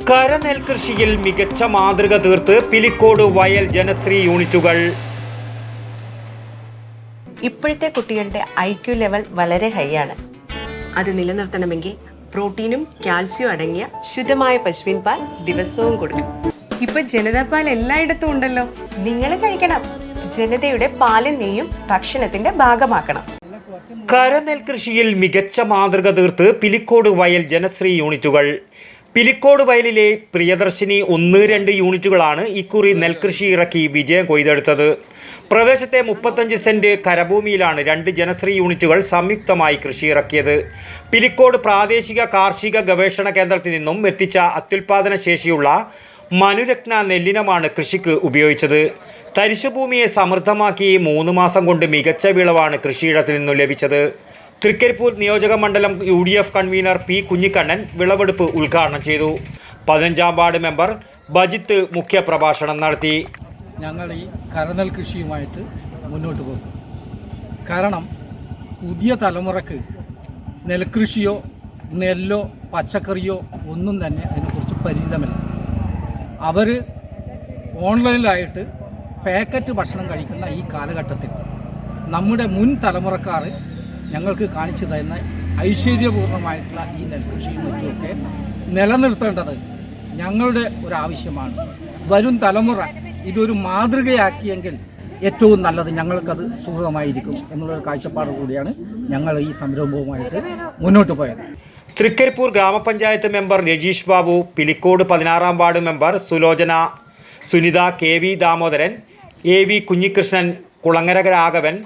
കരനെൽകൃഷിയിൽ മികച്ച മാതൃക തീർത്ത് പിലിക്കോട് വയൽ ജനശ്രീ യൂണിറ്റുകൾ. ഇപ്പോഴത്തെ കുട്ടികളുടെ IQ ലെവൽ വളരെ ഹൈ ആണ്. അത് നിലനിർത്തണമെങ്കിൽ പ്രോട്ടീനും കാൽസ്യവും അടങ്ങിയ ശുദ്ധമായ പശുവിൻ പാൽ ദിവസവും കൊടുക്കും. ഇപ്പൊ ജനതാ പാൽ എല്ലായിടത്തും ഉണ്ടല്ലോ. നിങ്ങൾ കഴിക്കണം. ജനതയുടെ പാലും നെയ്യും ഭക്ഷണത്തിന്റെ ഭാഗമാക്കണം. കരനെൽകൃഷിയിൽ മികച്ച മാതൃക തീർത്ത് പിലിക്കോട് വയൽ ജനശ്രീ യൂണിറ്റുകൾ. പിലിക്കോട് വയലിലെ പ്രിയദർശിനി 1-2 യൂണിറ്റുകളാണ് ഇക്കുറി നെൽകൃഷി ഇറക്കി വിജയം കൊയ്തെടുത്തത്. പ്രദേശത്തെ 35 സെന്റ് കരഭൂമിയിലാണ് 2 ജനശ്രീ യൂണിറ്റുകൾ സംയുക്തമായി കൃഷി ഇറക്കിയത്. പിലിക്കോട് പ്രാദേശിക കാർഷിക ഗവേഷണ കേന്ദ്രത്തിൽ നിന്നും എത്തിച്ച അത്യുൽപാദന ശേഷിയുള്ള മനുരത്ന നെല്ലിനമാണ് കൃഷിക്ക് ഉപയോഗിച്ചത്. തരിശുഭൂമിയെ സമൃദ്ധമാക്കി 3 മാസം കൊണ്ട് മികച്ച വിളവാണ് കൃഷിയിടത്തിൽ നിന്നും ലഭിച്ചത്. തൃക്കരിപ്പൂർ നിയോജക മണ്ഡലം UDF കൺവീനർ P. കുഞ്ഞിക്കണ്ണൻ വിളവെടുപ്പ് ഉദ്ഘാടനം ചെയ്തു. 15-ാം വാർഡ് മെമ്പർ ബജിത്ത് മുഖ്യപ്രഭാഷണം നടത്തി. ഞങ്ങൾ ഈ കരനെൽ കൃഷിയുമായിട്ട് മുന്നോട്ട് പോകും. കാരണം പുതിയ തലമുറക്ക് നെൽകൃഷിയോ നെല്ലോ പച്ചക്കറിയോ ഒന്നും തന്നെ അതിനെക്കുറിച്ച് പരിചിതമല്ല. അവർ ഓൺലൈനിലായിട്ട് പാക്കറ്റ് ഭക്ഷണം കഴിക്കുന്ന ഈ കാലഘട്ടത്തിൽ നമ്മുടെ മുൻ തലമുറക്കാർ ഞങ്ങൾക്ക് കാണിച്ചു തരുന്ന ഐശ്വര്യപൂർണ്ണമായിട്ടുള്ള ഈ നെൽകൃഷിയും മറ്റുമൊക്കെ നിലനിർത്തേണ്ടത് ഞങ്ങളുടെ ഒരാവശ്യമാണ്. വരും തലമുറ ഇതൊരു മാതൃകയാക്കിയെങ്കിൽ ഏറ്റവും നല്ലത്, ഞങ്ങൾക്കത് സുഖമായിരിക്കും എന്നുള്ളൊരു കാഴ്ചപ്പാട് കൂടിയാണ് ഞങ്ങൾ ഈ സംരംഭവുമായിട്ട് മുന്നോട്ട് പോയത്. തൃക്കരിപ്പൂർ ഗ്രാമപഞ്ചായത്ത് മെമ്പർ രജീഷ് ബാബു, പിലിക്കോട് 16-ാം ward member Sulochana, Sunitha, KV Damodaran, AV Kunhikrishnan, Kulangara Raghavan,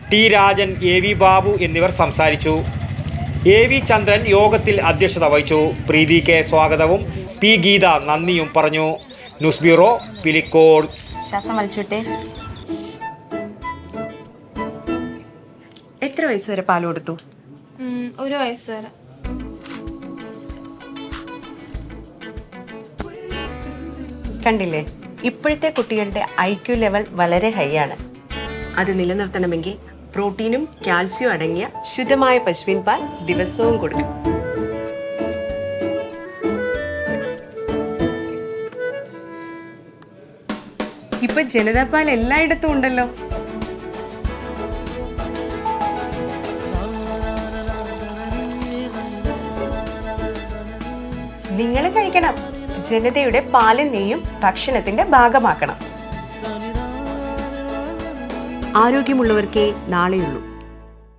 T. Rajan, AV Babu എന്നിവർ സംസാരിച്ചു. AV ചന്ദ്രൻ യോഗത്തിൽ അധ്യക്ഷത വഹിച്ചു. പ്രീതി K. സ്വാഗതവും P. ഗീത നന്ദിയും പറഞ്ഞു. News bureau, Pilicode. ശ്വാസം വലിച്ചോട്ടെ. എത്ര വയസ്സ് വരെ പാൽ കൊടുത്തു? 1 വയസ്സ് വരെ. കണ്ടില്ലേ, ഇപ്പോഴത്തെ കുട്ടികളുടെ IQ ലെവൽ വളരെ ഹൈ ആണ്. അത് നിലനിർത്തണമെങ്കിൽ പ്രോട്ടീനും കാൽസ്യവും അടങ്ങിയ ശുദ്ധമായ പശുവിൻ പാൽ ദിവസവും കൊടുക്കും. ഇപ്പൊ ജനതാ പാൽ എല്ലായിടത്തും ഉണ്ടല്ലോ. നിങ്ങൾ കഴിക്കണം. ജനതയുടെ പാലും നെയ്യും ഭക്ഷണത്തിന്റെ ഭാഗമാക്കണം. ആരോഗ്യമുള്ളവർക്കേ നാളെയുള്ളൂ.